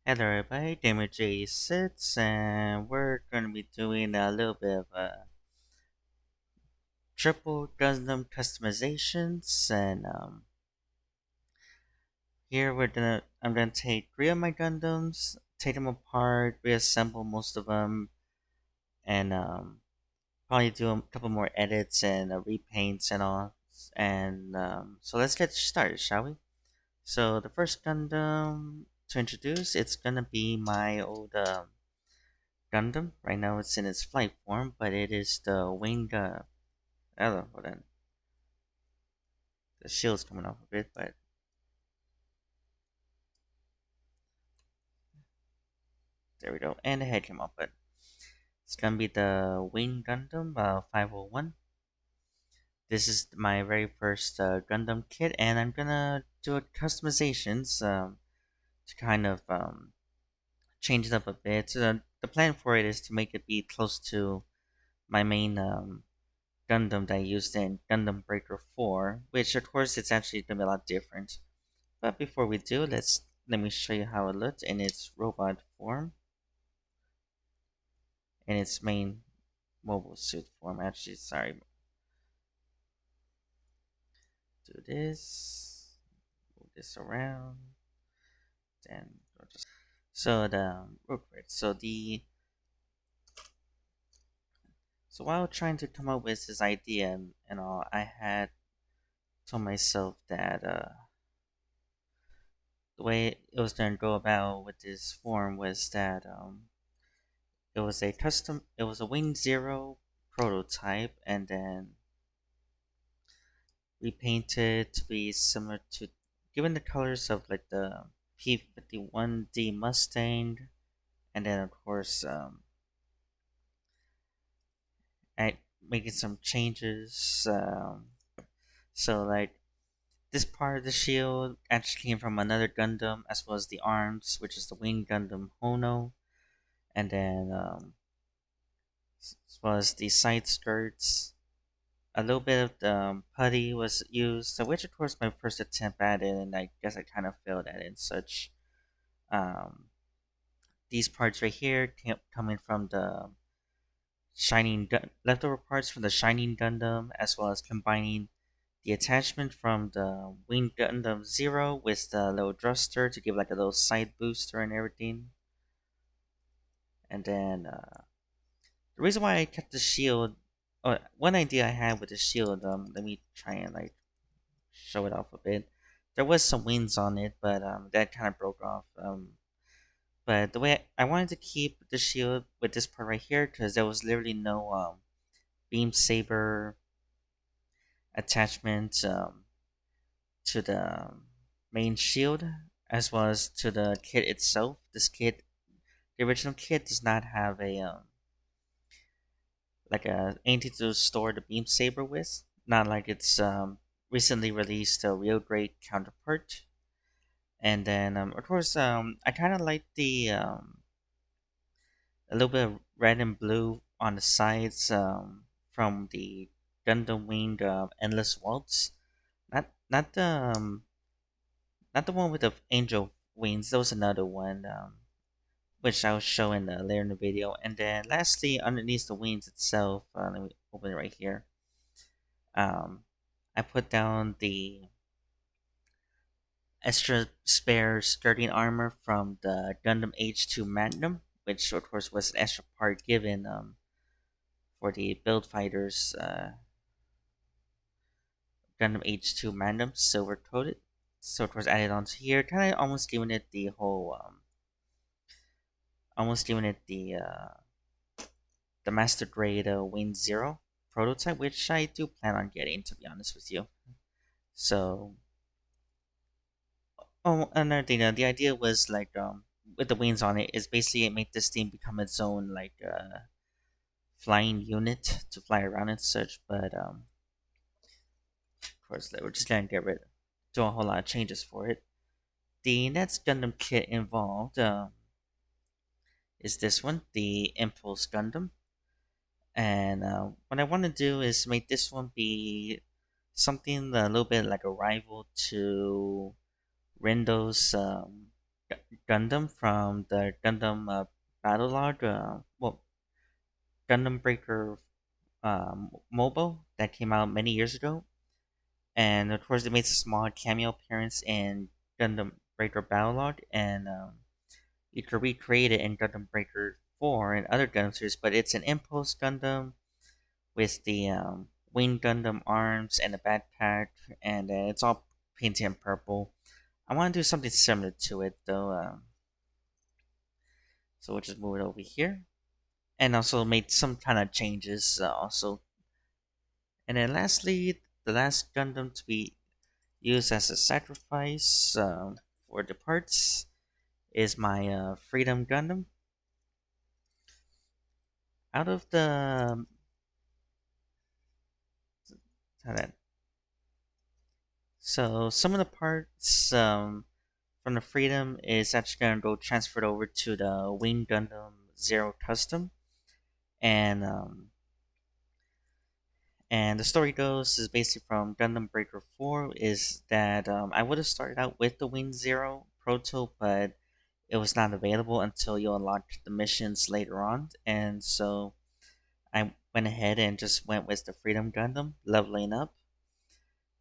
Hello everybody, Gamer J6, and we're going to be doing a little bit of triple Gundam customizations. And here I'm gonna take three of my Gundams, take them apart, reassemble most of them, and probably do a couple more edits and repaints and all. And so let's get started, shall we? So the first Gundam to introduce, it's gonna be my old Gundam. Right now it's in its flight form, but it is the wing. I don't know, hold on. The shield's coming off a bit, but there we go. And the head came off, but it's gonna be the Wing Gundam 501. This is my very first Gundam kit, and I'm gonna do a customizations to kind of change it up a bit. So the plan for it is to make it be close to my main Gundam that I used in Gundam Breaker 4, which of course it's actually gonna be a lot different. But before we do, let me show you how it looked in its robot form, in its main mobile suit form. Actually, sorry, do this, move this around, then we'll just so the real quick. So while trying to come up with this idea and all, I had told myself that the way it was going to go about with this form was that it was a Wing Zero prototype, and then repainted to be similar to, given the colors of like the P51D Mustang, and then of course I making some changes. So like this part of the shield actually came from another Gundam, as well as the arms, which is the Wing Gundam Hono, and then as well as the side skirts. A little bit of the putty was used, so which of course my first attempt at it, and I guess I kind of failed at it and such. Um, these parts right here coming from the leftover parts from the Shining Gundam, as well as combining the attachment from the Wing Gundam Zero with the little thruster to give like a little side booster and everything. And then the reason why I kept the shield, one idea I had with the shield, let me try and like show it off a bit. There was some wings on it, but that kind of broke off. But the way I wanted to keep the shield with this part right here, because there was literally no beam saber attachment to the main shield, as well as to the kit itself. The original kit, does not have a like a anything to store the beam saber with. Not like its recently released real great counterpart. And then of course I kind of like the a little bit of red and blue on the sides from the Gundam Wing Endless Waltz. Not the not the one with the angel wings. There was another one which I'll show in later in the video. And then lastly, underneath the wings itself, let me open it right here. Um, I put down the extra spare skirting armor from the Gundam H2 Magnum, which of course was an extra part given for the Build Fighters Gundam H2 Magnum silver coated. So of course added onto here, kind of almost giving it the whole, almost giving it the Master Grade Wing Zero prototype, which I do plan on getting, to be honest with you. So, oh, another thing, the idea was like with the wings on it is basically make this thing become its own like flying unit to fly around and such. But of course, we're just gonna get rid, do a whole lot of changes for it. The next Gundam kit involved is this one, the Impulse Gundam. And what I want to do is make this one be something a little bit like a rival to Rendo's Gundam from the Gundam Battle Log, Gundam Breaker mobile that came out many years ago. And of course, it makes a small cameo appearance in Gundam Breaker Battle Log, and you could recreate it in Gundam Breaker 4 and other Gundam series, but it's an Impulse Gundam with the Wing Gundam arms and a backpack, and it's all painted in purple. I want to do something similar to it though, so we'll just move it over here, and also made some kind of changes also. And then lastly, the last Gundam to be used as a sacrifice for the parts is my Freedom Gundam. Out of the so some of the parts from the Freedom is actually going to go transferred over to the Wing Gundam Zero Custom, and and the story goes is basically from Gundam Breaker 4 is that I would have started out with the Wing Zero Proto, but it was not available until you unlocked the missions later on, and so I went ahead and just went with the Freedom Gundam, leveling up.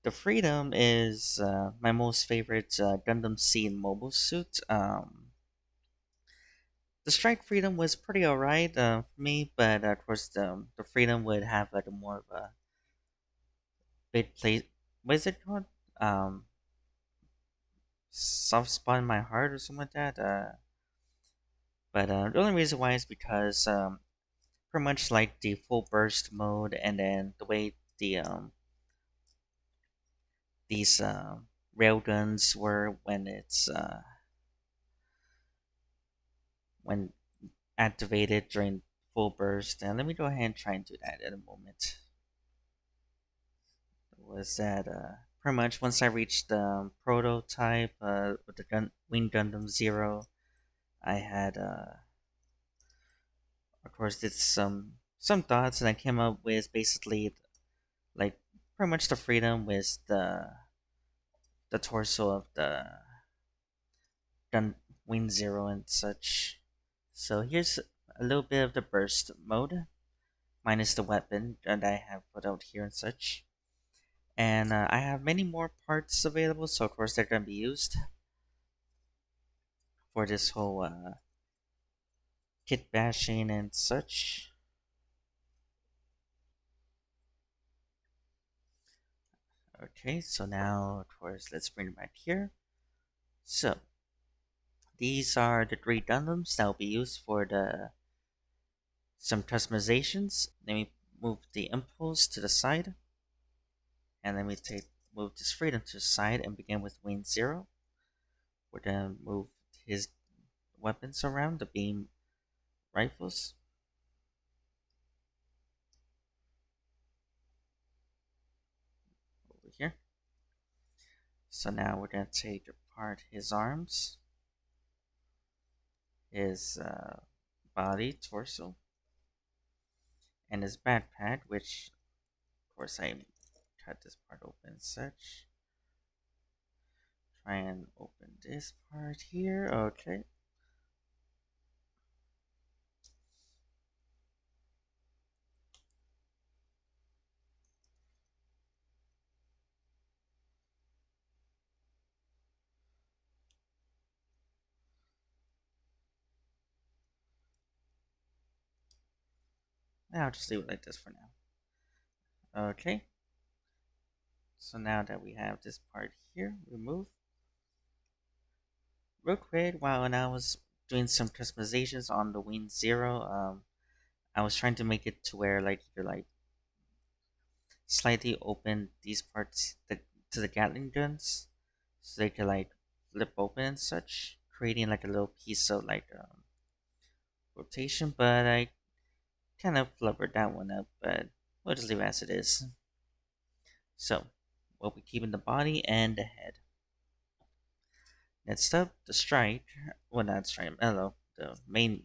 The Freedom is my most favorite Gundam Seed mobile suit. The Strike Freedom was pretty alright for me, but of course the Freedom would have like a more of a big place. What is it called? Um, Soft spot in my heart or something like that. But the only reason why is because pretty much like the full burst mode, and then the way these railguns were when activated during full burst. And let me go ahead and try and do that in a moment. Was that pretty much once I reached the prototype with the Wing Gundam Zero, I had of course did some thoughts, and I came up with basically like pretty much the Freedom with the torso of the Gun Wing Zero and such. So here's a little bit of the burst mode, minus the weapon that I have put out here and such. And I have many more parts available, so of course they're going to be used for this whole kit bashing and such. Okay, so now of course let's bring it back here. So these are the three Gundams that will be used for the some customizations. Let me move the Impulse to the side, and let me move this Freedom to the side and begin with Wing Zero. We're gonna move his weapons around, the beam rifles over here. So now we're gonna take apart his arms, his body, torso, and his backpack, which of course I cut this part open and such. Try and open this part here. Okay. Now I'll just leave it like this for now. Okay. So now that we have this part here removed, real quick, while I was doing some customizations on the Wing Zero, I was trying to make it to where like you could like slightly open these parts to the Gatling guns, so they could like flip open and such, creating like a little piece of like rotation. But I kind of flubbered that one up, but we'll just leave it as it is. So we'll be keeping the body and the head. Next up, the Strike. Well, not Strike. Hello, the main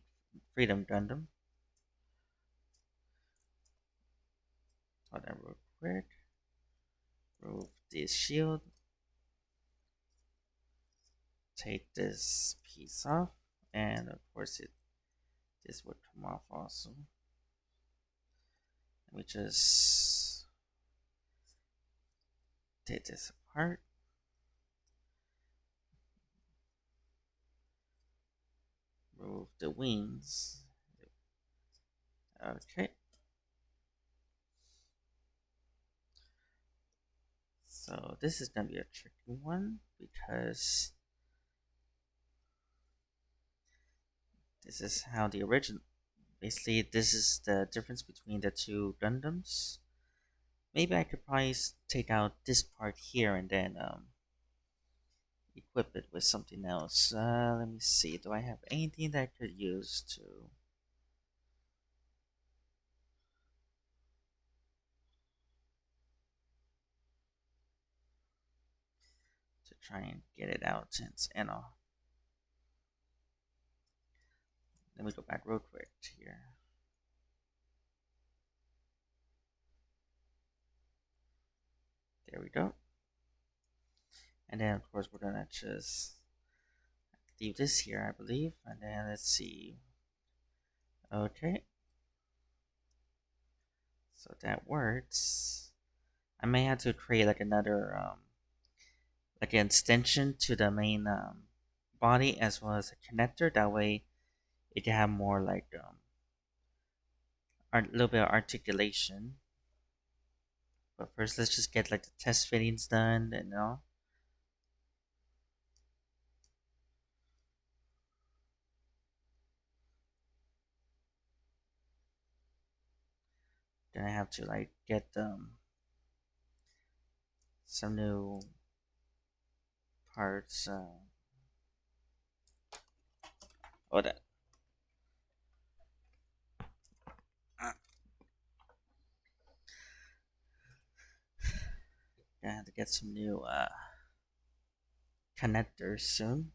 Freedom Gundam. Hold on real quick. Remove this shield. take this piece off, and of course this would come off also. Let me just take this apart. Remove the wings. Okay. So this is gonna be a tricky one because this is how the original. Basically, this is the difference between the two Gundams. Maybe I could probably take out this part here and then equip it with something else. Let me see. Do I have anything that I could use to try and get it out? Since let me go back real quick here. There we go. And then of course we're gonna just leave this here, I believe. And then let's see. Okay, so that works. I may have to create like another like an extension to the main body as well as a connector. That way it can have more like a little bit of articulation. But first, let's just get like the test fittings done, and then I have to like get some new parts. Oh, that. I have to get some new connectors soon.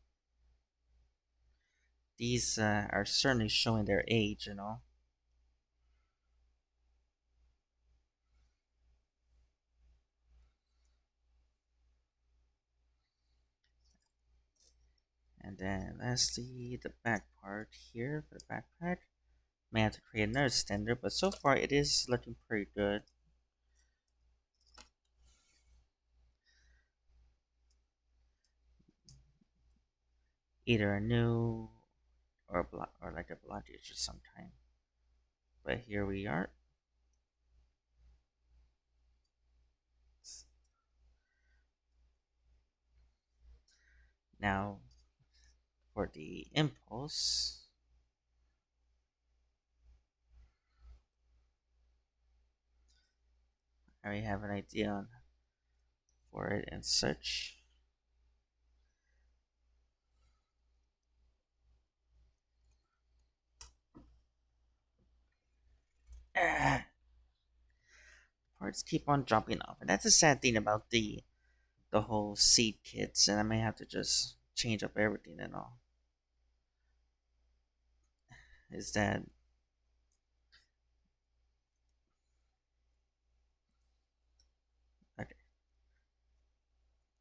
These are certainly showing their age. And then lastly, the back part here for the backpack. May have to create another standard, but so far it is looking pretty good. Either a new or like a blockage of some kind. But here we are. Now for the impulse. I already have an idea on for it and such. Parts keep on dropping off, and that's a sad thing about the whole seed kits. And I may have to just change up everything and all. Is that okay?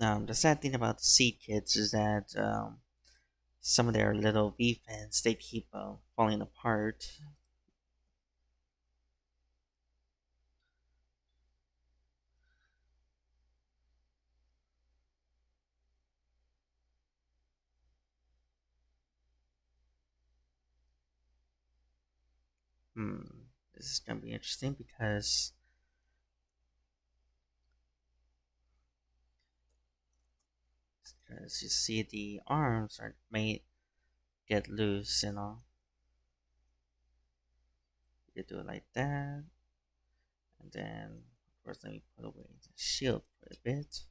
The sad thing about the seed kits is that some of their little V fins they keep falling apart. Hmm, this is gonna be interesting because you see the arms are may get loose. You do it like that, and then of course let me put away the shield for a bit.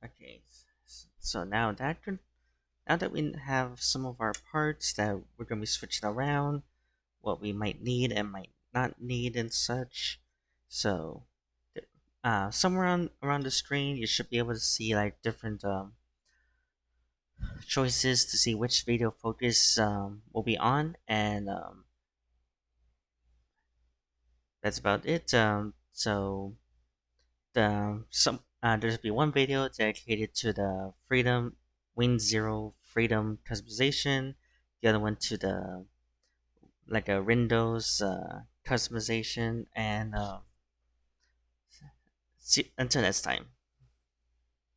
Okay, so now that we have some of our parts that we're gonna be switching around, what we might need and might not need and such. So somewhere around the screen, you should be able to see like different choices to see which video focus will be on, and that's about it. So there's be one video dedicated to the freedom Wing Zero freedom customization, the other one to the like a Windows customization, and see, until next time.